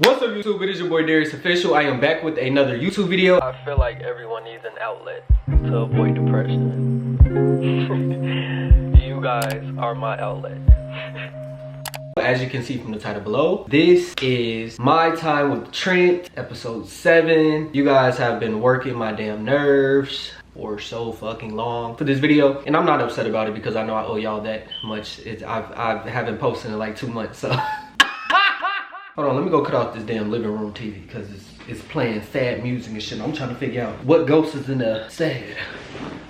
What's up YouTube, it is your boy DarriusOfficiall. I am back with another YouTube video. I feel like everyone needs an outlet to avoid depression. You guys are my outlet. As you can see from the title below, this is my time with Trent, episode 7. You guys have been working my damn nerves for so fucking long for this video, and I'm not upset about it because I know I owe y'all that much. I haven't posted in like 2 months, so hold on, let me go cut off this damn living room TV because it's playing sad music and shit. I'm trying to figure out what ghost is in the sad.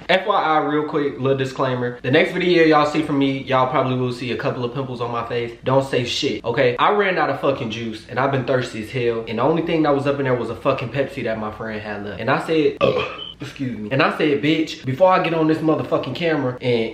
FYI, real quick, little disclaimer. The next video y'all see from me, y'all probably will see a couple of pimples on my face. Don't say shit, okay? I ran out of fucking juice and I've been thirsty as hell. And the only thing that was up in there was a fucking Pepsi that my friend had left. And I said, excuse me. And I said, bitch, before I get on this motherfucking camera and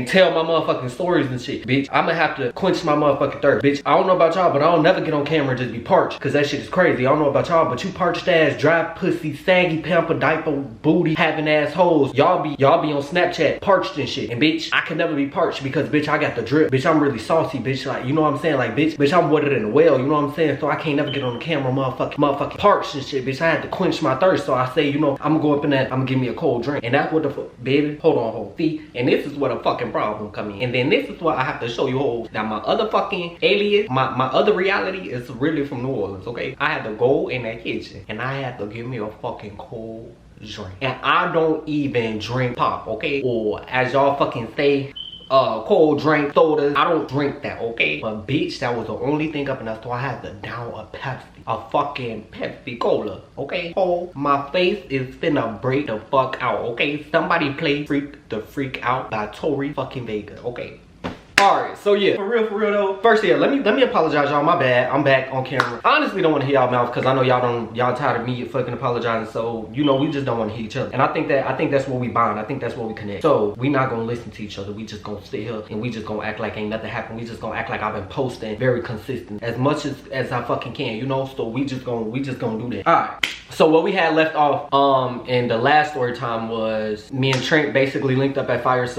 tell my motherfucking stories and shit, bitch, I'ma have to quench my motherfucking thirst. Bitch, I don't know about y'all, but I don't never get on camera and just be parched, cause that shit is crazy. I don't know about y'all, but you parched ass, dry pussy, saggy pamper, diaper, booty having assholes, y'all be on Snapchat parched and shit. And bitch, I can never be parched because bitch, I got the drip. Bitch, I'm really saucy, bitch. Like, you know what I'm saying? Like, bitch, I'm wetter than a whale. You know what I'm saying? So I can't never get on the camera, motherfucking parched and shit, bitch. I had to quench my thirst, so I say, you know, I'm gonna go up in that, I'm gonna give me a cold drink. And that's what the fuck, baby, hold on, see, and this is where the fucking problem come in. And then this is what I have to show you all. Now my other fucking alias, my other reality is really from New Orleans, okay? I had to go in that kitchen and I had to give me a fucking cold drink. And I don't even drink pop, okay? Or as y'all fucking say, cold drink sodas. I don't drink that, okay? But bitch, that was the only thing up in there, so I had to down a Pepsi. A fucking Pepsi Cola, okay? Oh, my face is finna break the fuck out, okay? Somebody play Freak the Freak Out by Tori fucking Vega, okay? Alright, so yeah, for real though. First, yeah, let me apologize, y'all. My bad. I'm back on camera. I honestly don't want to hear y'all mouth because I know y'all tired of me fucking apologizing. So, you know, we just don't want to hear each other. And I think that's where we bond. I think that's where we connect. So we not gonna listen to each other. We just gonna sit here and we just gonna act like ain't nothing happened. We just gonna act like I've been posting very consistent as much as I fucking can, you know. So we just gonna do that. Alright. So what we had left off in the last story time was me and Trent basically linked up at Firehouse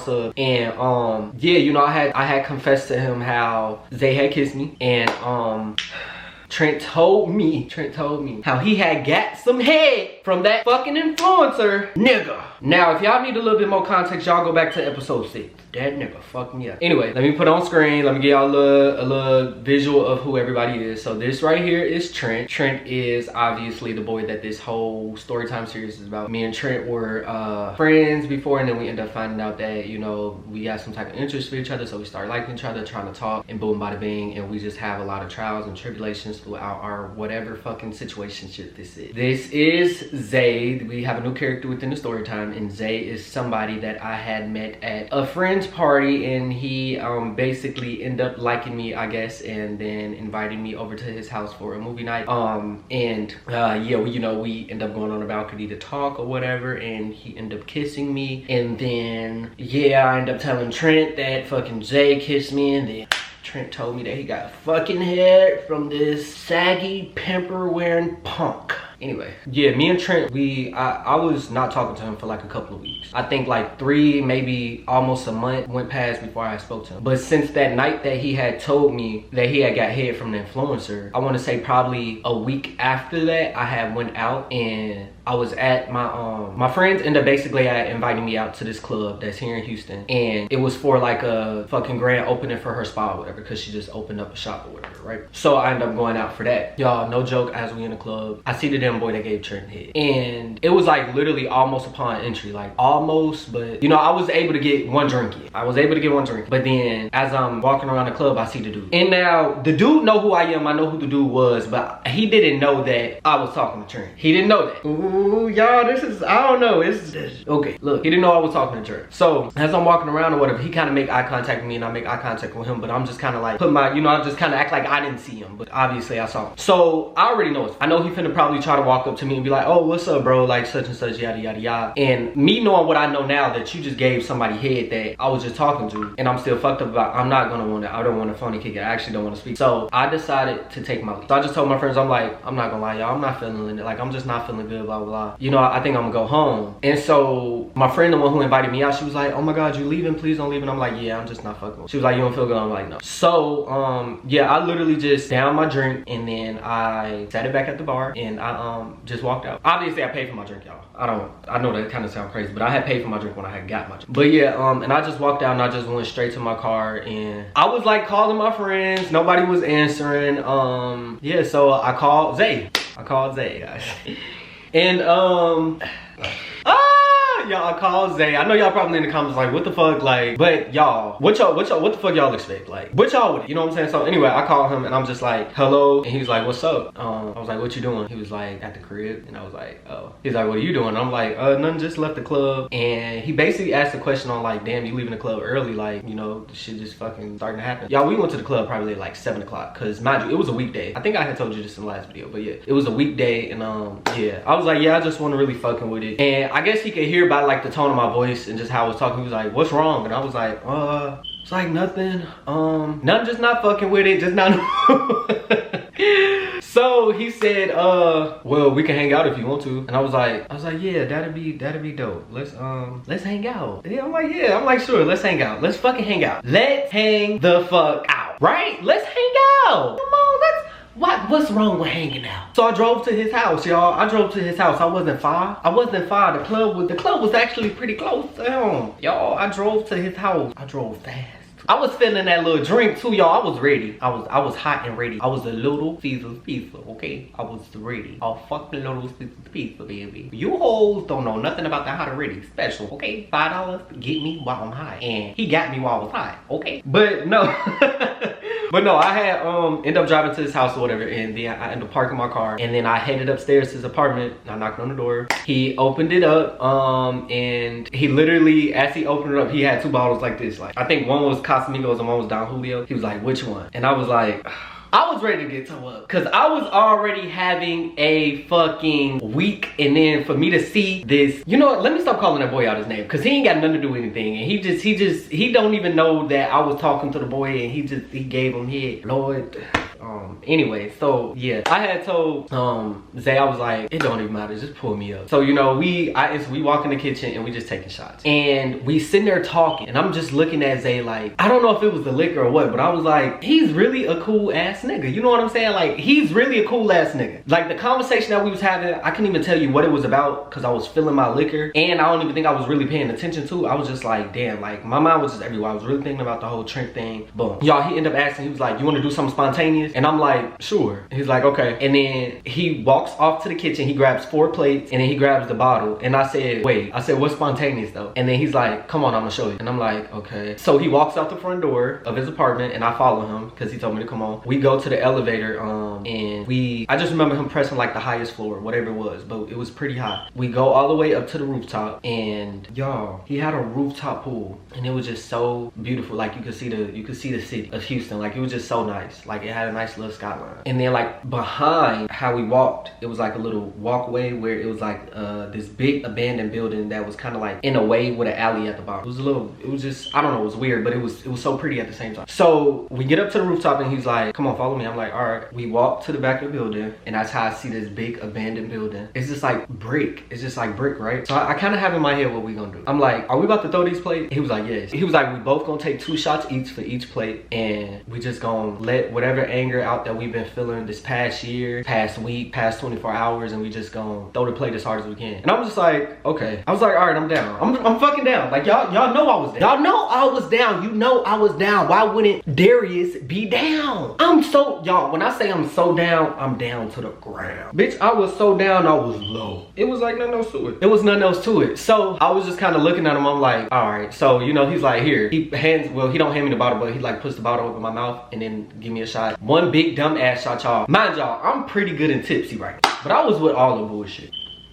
Sub, and yeah, you know, I had confessed to him how Zay had kissed me, and Trent told me how he had got some head from that fucking influencer nigga. Now, if y'all need a little bit more context, y'all go back to episode 6. That nigga fucked me up. Anyway, let me put on screen. Let me give y'all a little visual of who everybody is. So this right here is Trent. Trent is obviously the boy that this whole Storytime series is about. Me and Trent were friends before, and then we ended up finding out that, you know, we got some type of interest for each other. So we started liking each other, trying to talk, and boom, bada bing. And we just have a lot of trials and tribulations throughout our whatever fucking situationship this is. This is Zay. We have a new character within the Storytime, and Zay is somebody that I had met at a friend's party, and he basically ended up liking me, I guess, and then inviting me over to his house for a movie night. Yeah, you know, we end up going on the balcony to talk or whatever, and he ended up kissing me. And then yeah, I ended up telling Trent that fucking Zay kissed me, and then Trent told me that he got fucking head from this saggy pamper wearing punk. Anyway, yeah, me and Trent, I was not talking to him for like a couple of weeks. I think like 3, maybe almost a month went past before I spoke to him. But since that night that he had told me that he had got head from the influencer, I want to say probably a week after that, I had went out and I was at my friends ended up basically inviting me out to this club that's here in Houston, and it was for like a fucking grand opening for her spa or whatever, because she just opened up a shop or whatever, right? So I ended up going out for that. Y'all, no joke, as we in the club, I see the damn boy that gave Trent head, and it was like literally almost upon entry, like almost, but you know, I was able to get one drink in. But then as I'm walking around the club, I see the dude, and now the dude know who I am. I know who the dude was, but he didn't know that I was talking to Trent. He didn't know that. Ooh, y'all, this is, I don't know, it's okay. Look, he didn't know I was talking to Trent. So as I'm walking around or whatever, he kind of make eye contact with me, and I make eye contact with him, but I'm just kind of like put my, you know, I just kind of act like I didn't see him, but obviously I saw him. So I already know it. I know he finna probably try to walk up to me and be like, oh, what's up, bro, like such and such, yada yada yada. And me knowing what I know now, that you just gave somebody head that I was just talking to, and I'm still fucked up about, I don't want to phony kick it. I actually don't want to speak. So I decided to take my leave. So I just told my friends, I'm like, I'm not gonna lie, y'all, I'm not feeling it. Like, I'm just not feeling good about blah. You know, I think I'm gonna go home. And so my friend, the one who invited me out, she was like, oh my God, you leaving? Please don't leave. And I'm like, yeah, I'm just not fucking with. She was like, you don't feel good? I'm like, no. So, yeah, I literally just downed my drink and then I sat it back at the bar and I just walked out. Obviously, I paid for my drink, y'all. I know that kind of sounds crazy, but I had paid for my drink when I had got my drink. But yeah, and I just walked out and I just went straight to my car and I was like calling my friends. Nobody was answering. Yeah, so I called Zay. Guys. And y'all, I called Zay. I know y'all probably in the comments like, what the fuck, like, but y'all, what the fuck y'all expect? Like, what y'all would, you know what I'm saying? So anyway, I called him and I'm just like, hello, and he was like, what's up? I was like, what you doing? He was like, at the crib, and I was like, oh. He's like, what are you doing? I'm like, nothing, just left the club. And he basically asked a question on like, damn, you leaving the club early, like, you know, the shit just fucking starting to happen. Y'all, we went to the club probably at like 7 o'clock, cause mind you, it was a weekday. I think I had told you this in the last video, but yeah, it was a weekday, and yeah, I was like, yeah, I just want to really fucking with it. And I guess he could hear by like the tone of my voice and just how I was talking. He was like, what's wrong? And I was like, it's like nothing. Nothing, just not fucking with it, just not. So he said, well, we can hang out if you want to. And I was like, yeah, that'd be dope. Let's hang out. Yeah, I'm like, yeah, I'm like, sure, let's hang out. Let's fucking hang out. Let's hang the fuck out, right? Let's hang out. Come on, what's wrong with hanging out? So I drove to his house, y'all. I drove to his house. I wasn't far. The club was actually pretty close to him. Y'all, I drove to his house. I drove fast. I was feeling that little drink too, y'all. I was ready. I was hot and ready. I was a Little Caesars pizza, okay? I was ready. Oh, fuck the Little Caesars pizza, baby. You hoes don't know nothing about the hot and ready special, okay? $5, get me while I'm high. And he got me while I was high, okay? But no. But no, I had ended up driving to his house or whatever, and then I ended up parking my car, and then I headed upstairs to his apartment. I knocked on the door. He opened it up, and he literally, as he opened it up, he had 2 bottles like this. Like, I think one was Casamigos and one was Don Julio. He was like, which one? And I was like, I was ready to get toe up, because I was already having a fucking week, and then for me to see this, you know what, let me stop calling that boy out his name, because he ain't got nothing to do with anything, and he don't even know that I was talking to the boy, and he gave him head. Lord. Anyway, so yeah, I had told Zay, I was like, it don't even matter, just pull me up. So you know, we walk in the kitchen and we just taking shots, and we sitting there talking, and I'm just looking at Zay like, I don't know if it was the liquor or what, but I was like, he's really a cool ass nigga, you know what I'm saying? Like, he's really a cool ass nigga. Like, the conversation that we was having, I couldn't even tell you what it was about, because I was feeling my liquor, and I don't even think I was really paying attention to it. I was just like, damn, like, my mind was just everywhere. I was really thinking about the whole Trent thing. Boom, y'all, he ended up asking, he was like, you want to do something spontaneous? And I'm like, sure. He's like, okay. And then he walks off to the kitchen, he grabs 4 plates, and then he grabs the bottle. And I said, wait, I said, what's spontaneous though? And then he's like, come on, I'm gonna show you. And I'm like, okay. So he walks out the front door of his apartment, and I follow him because he told me to come on. We go to the elevator, and I just remember him pressing like the highest floor, whatever it was, but it was pretty high. We go all the way up to the rooftop, and y'all, he had a rooftop pool, and it was just so beautiful. Like, you could see the city of Houston. Like, it was just so nice. Like, it had a nice little skyline. And then like behind how we walked, it was like a little walkway where it was like this big abandoned building that was kind of like in a way with an alley at the bottom. It was just, I don't know, it was weird, but it was so pretty at the same time. So we get up to the rooftop, and he's like, come on, follow me. I'm like, all right. We walk to the back of the building, and that's how I see this big abandoned building. It's just like brick. It's just like brick, right? So I kind of have in my head what we gonna do. I'm like, are we about to throw these plates? He was like, yes. He was like, we both gonna take 2 shots each for each plate, and we just gonna let whatever anger out that we've been feeling this past year, past week, past 24 hours, and we just gonna throw the plate as hard as we can. And I was just like, okay. I was like, all right, I'm down. I'm fucking down. Like, y'all know I was down. Y'all know I was down. You know I was down. Why wouldn't Darrius be down? Y'all, when I say I'm so down, I'm down to the ground. Bitch, I was so down, I was low. It was like nothing else to it. It was nothing else to it. So I was just kind of looking at him. I'm like, all right. So, you know, he's like, here. He don't hand me the bottle, but he like puts the bottle over my mouth and then give me a shot. One big dumb ass shot, y'all. Mind y'all, I'm pretty good and tipsy right now, but I was with all the bullshit.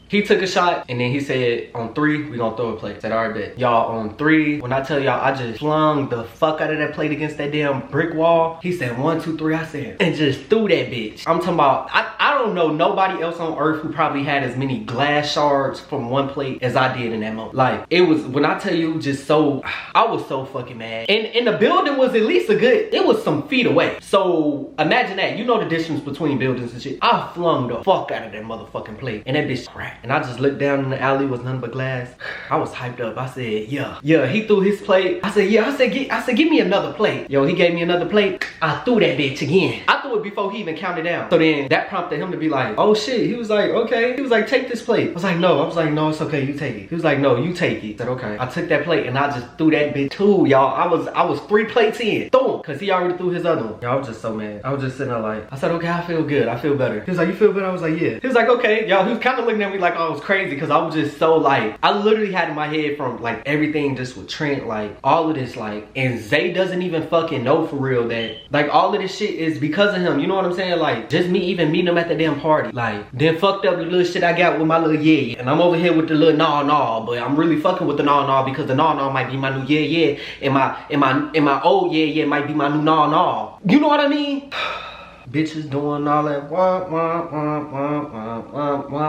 He took a shot, and then he said, on 3, we gonna throw a plate. I said, all right, bet. Y'all, on 3, when I tell y'all, I just flung the fuck out of that plate against that damn brick wall. He said, 1, 2, 3, I said, and just threw that bitch. I'm talking about, I don't know nobody else on earth who probably had as many glass shards from one plate as I did in that moment. Like, it was, when I tell you, just so, I was so fucking mad. And the building was at least it was some feet away. So imagine that, you know the distance between buildings and shit. I flung the fuck out of that motherfucking plate and that bitch cracked. And I just looked down in the alley, was nothing but glass. I was hyped up. I said, yeah, he threw his plate. I said, yeah, I said, give me another plate. Yo, he gave me another plate. I threw that bitch again. I threw it before he even counted down. So then that prompted him to be like, oh shit. He was like, okay. He was like, take this plate. I was like, no. It's okay, you take it. He was like, no, you take it. I said, okay. I took that plate and I just threw that bitch too, y'all. I was 3 plates in. Threw him, cause he already threw his other one. Y'all, I was just so mad. I was just sitting there like, I said, okay, I feel good. I feel better. He was like, you feel better? I was like, yeah. He was like, okay. Y'all, he was kind of looking at me like I was crazy, cause I was just so like, I literally had in my head from like everything just with Trent, like all of this, like, and Zay doesn't even fucking know for real that like all of this shit is because of him. You know what I'm saying? Like, just me even meeting him at the damn party. Like, then fucked up the little shit I got with my little yeah. And I'm over here with the little nah, but I'm really fucking with the nah because the nah might be my new yeah. And my old yeah might be my new nah. You know what I mean? Bitches doing all that wah.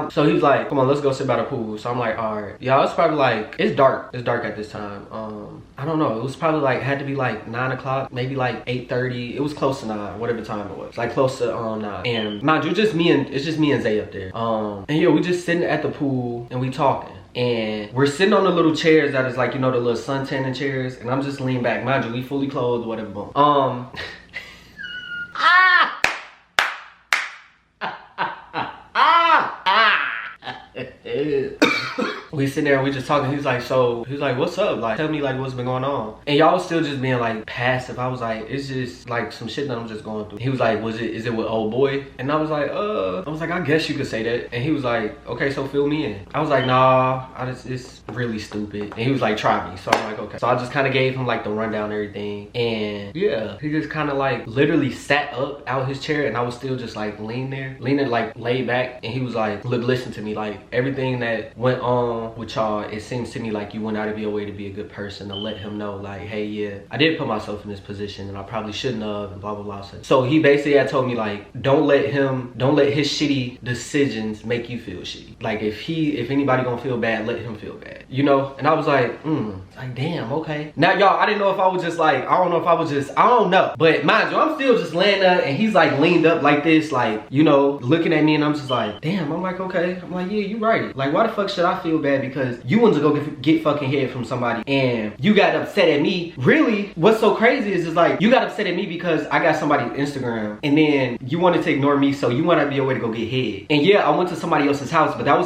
So he's like, come on, let's go sit by the pool. So I'm like, all right. Y'all, it's probably like, it's dark at this time. I don't know, it was probably like, had to be like 9 o'clock, maybe like 8:30. It was close to 9, whatever time it was, like close to 9. And mind you, it's just me and Zay up there. And yeah, we just sitting at the pool and we talking. And we're sitting on the little chairs that is like, you know, the little sun tanning chairs. And I'm just leaning back. Mind you, we fully clothed, whatever. Boom. We sitting there and we just talking. He's like, what's up? Like, tell me like what's been going on. And y'all was still just being like passive. I was like, it's just like some shit that I'm just going through. He was like, is it with old boy? And I was like, I guess you could say that. And he was like, okay, so fill me in. I was like, nah, it's really stupid. And he was like, try me. So I'm like, okay. So I just kind of gave him like the rundown and everything. And yeah, he just kind of like literally sat up out his chair and I was still just like leaning like laid back. And he was like, look, listen to me. Like, everything that went on with y'all, it seems to me like you went out of your way to be a good person, to let him know like, hey, yeah, I did put myself in this position and I probably shouldn't have, and blah blah blah. So he basically had told me like, don't let his shitty decisions make you feel shitty. Like, if anybody gonna feel bad, let him feel bad, you know. And I was like, like, damn, okay. Now y'all, I didn't know if I was just like, I don't know, but mind you, I'm still just laying there and he's like leaned up like this, like, you know, looking at me, and I'm just like, damn. I'm like, okay. I'm like, yeah, you right. Like, why the fuck should I feel bad because you went to go get fucking head from somebody and you got upset at me? Really, what's so crazy is like, you got upset at me because I got somebody's Instagram, and then you wanted to ignore me, so you want to be a way to go get head. And yeah, I went to somebody else's house, but that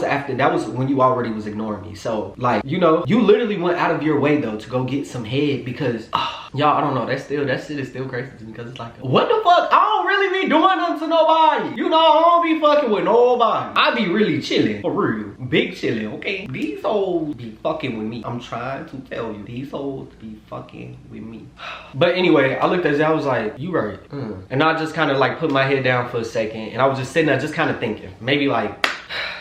was when you already was ignoring me. So like, you know, you literally went out of your way though to go get some head because y'all, I don't know, that shit is still crazy to me, because it's like, what the fuck? I don't really be doing nothing to nobody. You know, I don't be fucking with nobody. I be really chilling, for real. Big chilling, okay? These hoes be fucking with me. I'm trying to tell you, these hoes be fucking with me. But anyway, I looked at it, I was like, you right. And I just kind of like put my head down for a second, and I was just sitting there just kind of thinking, maybe like,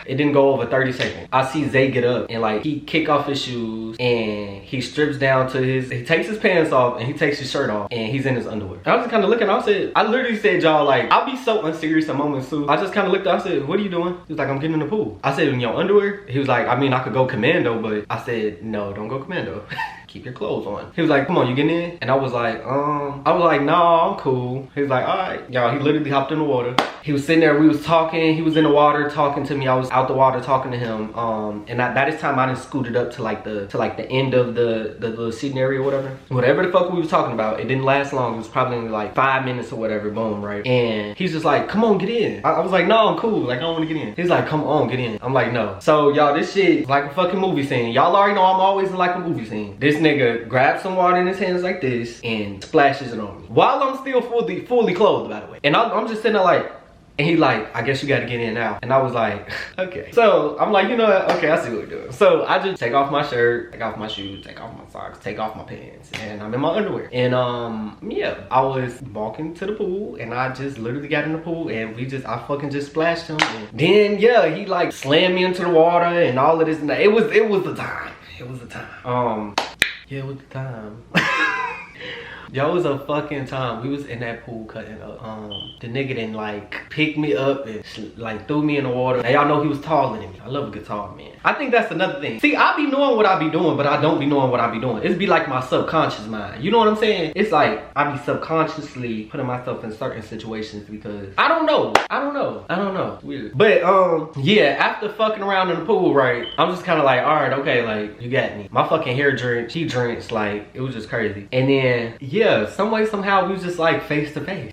it didn't go over 30 seconds. I see Zay get up and like, he kick off his shoes and he strips down to he takes his pants off and he takes his shirt off and he's in his underwear. I was just kind of looking, I literally said, y'all, like, I'll be so unserious at moments too. I just kind of looked, I said, what are you doing? He was like, I'm getting in the pool. I said, in your underwear? He was like, I mean, I could go commando, but I said, no, don't go commando. Keep your clothes on. He was like, come on, you getting in? And I was like, no, I'm cool. He was like, all right. Y'all, he literally hopped in the water. He was sitting there, we was talking, he was in the water talking to me, I was out the water talking to him. And by this time I done scooted up to like the end of the little seating area or whatever. Whatever the fuck we was talking about, it didn't last long. It was probably only like 5 minutes or whatever, boom, right? And he's just like, come on, get in. I was like, no, I'm cool, like, I don't wanna get in. He's like, come on, get in. I'm like, no. So y'all, this shit is like a fucking movie scene. Y'all already know I'm always in like a movie scene. This nigga grabs some water in his hands like this and splashes it on me while I'm still fully clothed, by the way. And I'm just sitting there like, and he like, I guess you gotta get in now. And I was like, okay. So I'm like, you know what? Okay, I see what we're doing. So I just take off my shirt, take off my shoes, take off my socks, take off my pants, and I'm in my underwear. And yeah, I was walking to the pool and I just literally got in the pool and I fucking just splashed him. And then yeah, he like slammed me into the water and all of this and that. It was the time. It was the time. Yeah, it was the time. Yo, it was a fucking time. We was in that pool cutting up. The nigga didn't like pick me up and like threw me in the water. Now y'all know he was taller than me. I love a good tall man. I think that's another thing. See, I be knowing what I be doing, but I don't be knowing what I be doing. It's be like my subconscious mind. You know what I'm saying? It's like I be subconsciously putting myself in certain situations because I don't know. It's weird. But yeah, after fucking around in the pool, right? I'm just kind of like, all right, okay, like you got me. My fucking hair drenched. She drenched. Like it was just crazy. And then yeah, some way somehow we was just like face to face.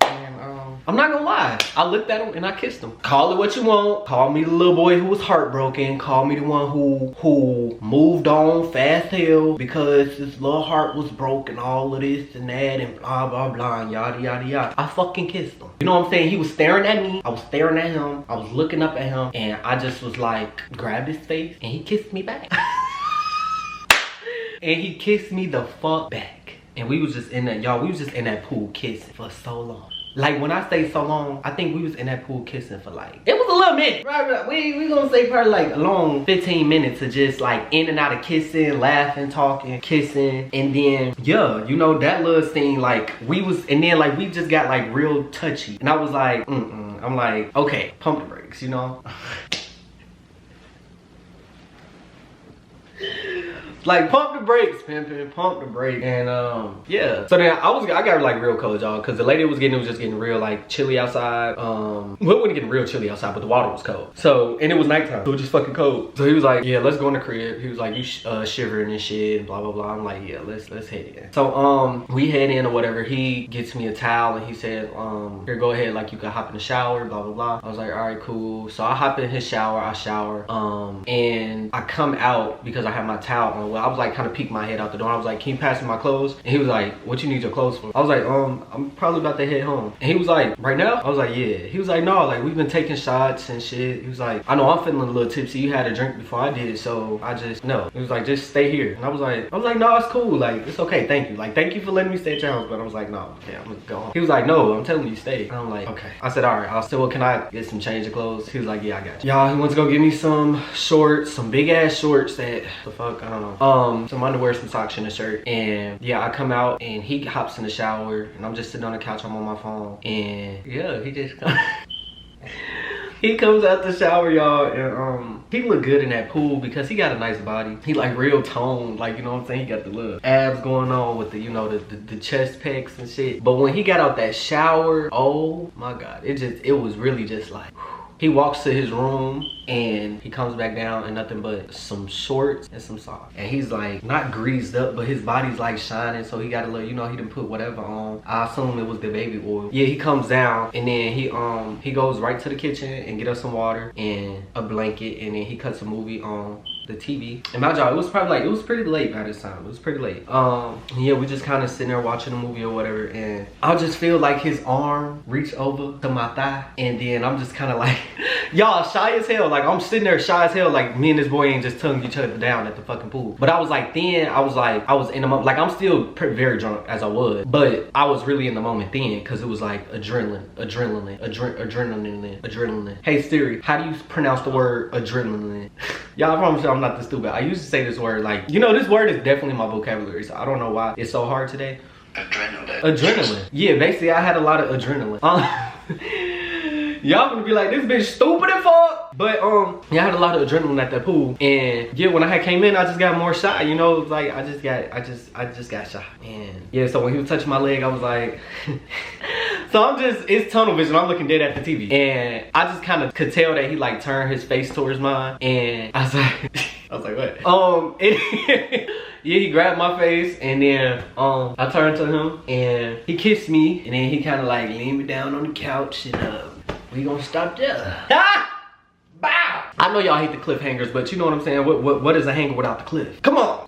I'm not gonna lie, I looked at him and I kissed him. Call it what you want. Call me the little boy who was heartbroken. Call me the one who moved on fast hell because his little heart was broken, all of this and that and blah blah blah and yada yada yada. I fucking kissed him. You know what I'm saying? He was staring at me, I was staring at him, I was looking up at him, and I just was like, grabbed his face and he kissed me back. And he kissed me the fuck back. And we was just in that, y'all, we was just in that pool kissing for so long. Like when I say so long, I think we was in that pool kissing for like, it was a little minute. Right, we gonna say probably like a long 15 minutes of just like in and out of kissing, laughing, talking, kissing. And then, yeah, you know, that little scene, like we was, and then like we just got like real touchy. And I was like, I'm like, okay, pump the brakes, you know? Like pump the brakes, pimpin', pump the brakes. And yeah. So then I got like real cold, y'all, because the lady was just getting real like chilly outside. Well, it wasn't getting real chilly outside, but the water was cold. So, and it was nighttime, so it was just fucking cold. So he was like, yeah, let's go in the crib. He was like, you shivering and shit, and blah blah blah. I'm like, yeah, let's head in. So we head in or whatever. He gets me a towel and he said, here, go ahead, like you can hop in the shower, blah blah blah. I was like, all right, cool. So I hop in his shower, I shower, and I come out because I have my towel on. I was like kind of peeked my head out the door. I was like, can you pass me my clothes? And he was like, what you need your clothes for? I was like, I'm probably about to head home. And he was like, right now? I was like, yeah. He was like, no, like we've been taking shots and shit. He was like, I know I'm feeling a little tipsy. You had a drink before I did, so I just, no. He was like, just stay here. And I was like, no, it's cool. Like, it's okay, thank you. Like, thank you for letting me stay at your house. But I was like, no, okay, I'm gonna go home. He was like, no, I'm telling you, stay. And I'm like, okay. I said, all right. I said, well, can I get some change of clothes? He was like, yeah, I got you. Y'all, he went to go get me some shorts, some big ass shorts that, the fuck, I don't know. Some underwear, some socks and a shirt. And yeah, I come out and he hops in the shower and I'm just sitting on the couch, I'm on my phone. And yeah, he just he comes out the shower, y'all, and he look good in that pool because he got a nice body. He like real toned, like, you know what I'm saying? He got the little abs going on with the, you know, the chest pecs and shit. But when he got out that shower, oh my God, it was really just like, whew. He walks to his room and he comes back down and nothing but some shorts and some socks. And he's like, not greased up, but his body's like shining. So he got a little, you know, he didn't put whatever on. I assume it was the baby oil. Yeah, he comes down and then he goes right to the kitchen and get us some water and a blanket. And then he cuts a movie on the TV. And my job, it was probably like, it was pretty late by this time. It was pretty late. Yeah, we just kind of sitting there watching a movie or whatever. And I just feel like his arm reach over to my thigh. And then I'm just kind of like, y'all, shy as hell. Like I'm sitting there shy as hell. Like me and this boy ain't just tonguing each other down at the fucking pool. But I was like, then I was in the moment. Like I'm still very drunk as I was. But I was really in the moment then because it was like adrenaline. Hey Siri, how do you pronounce the word adrenaline? Y'all, I promise you I'm not this stupid. I used to say this word like, you know, this word is definitely my vocabulary. So I don't know why it's so hard today. Adrenaline. Yeah, basically I had a lot of adrenaline. Y'all gonna be like, this bitch stupid as fuck. But yeah, I had a lot of adrenaline at that pool. And yeah, when I came in, I just got more shy, you know, like I just got shy. And yeah, so when he was touching my leg, I was like so it's tunnel vision. I'm looking dead at the TV. And I just kind of could tell that he like turned his face towards mine. And I was like, what? Yeah, he grabbed my face and then I turned to him and he kissed me and then he kind of like leaned me down on the couch and we gonna stop there. Ah! Bow! I know y'all hate the cliffhangers, but you know what I'm saying? What is a hanger without the cliff? Come on.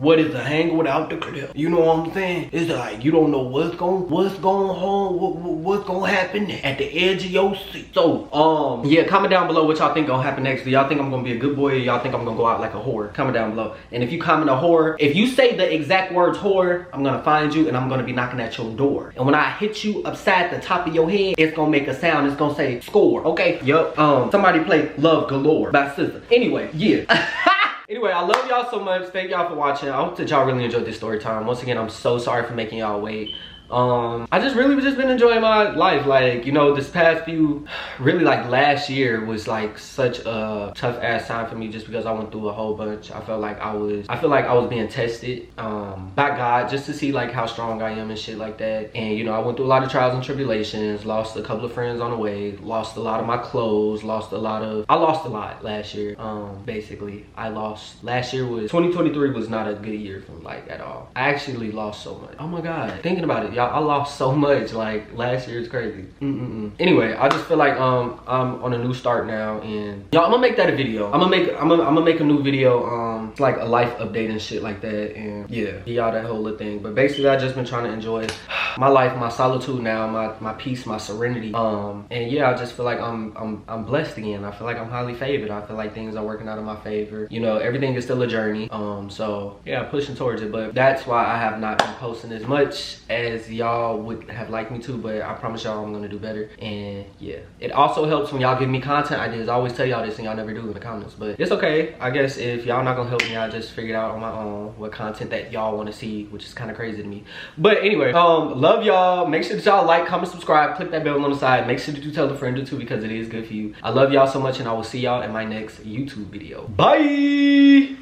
What is a hanger without the cliff? You know what I'm saying? It's like you don't know what's going on, what's gonna happen at the edge of your seat. So, yeah, comment down below what y'all think gonna happen next. Do y'all think I'm gonna be a good boy or y'all think I'm gonna go out like a whore? Comment down below. And if you comment a whore, if you say the exact words whore, I'm gonna find you and I'm gonna be knocking at your door. And when I hit you upside the top of your head, it's gonna make a sound. It's gonna say score, okay? Yup. Somebody play Love Galore by SZA. Anyway, yeah. Anyway, I love y'all so much. Thank y'all for watching. I hope that y'all really enjoyed this story time. Once again, I'm so sorry for making y'all wait. I just really been enjoying my life. Like, you know, this past few, really like last year was like such a tough ass time for me just because I went through a whole bunch. I feel like I was being tested by God just to see like how strong I am and shit like that. And you know, I went through a lot of trials and tribulations, lost a couple of friends on the way, lost a lot of my clothes, I lost a lot last year. Basically, last year 2023 was not a good year for me, like at all. I actually lost so much. Oh my God, thinking about it, I lost so much. Like last year is crazy. Anyway, I just feel like I'm on a new start now, and y'all, I'm gonna make that a video. I'm gonna make a new video, like a life update and shit like that, and yeah, give y'all that whole little thing. But basically, I just been trying to enjoy my life, my solitude now, my peace, my serenity. And yeah, I just feel like I'm blessed again. I feel like I'm highly favored. I feel like things are working out in my favor. You know, everything is still a journey. So yeah, pushing towards it. But that's why I have not been posting as much as y'all would have liked me to, but I promise y'all I'm gonna do better. And yeah, it also helps when y'all give me content ideas. I always tell y'all this and y'all never do in the comments, but it's okay. I guess if y'all not gonna help me, I just figured out on my own what content that y'all want to see, which is kind of crazy to me. But anyway, love y'all. Make sure that y'all like, comment, subscribe, click that bell on the side. Make sure that you tell a friend or two because it is good for you. I love y'all so much, and I will see y'all in my next YouTube video. Bye.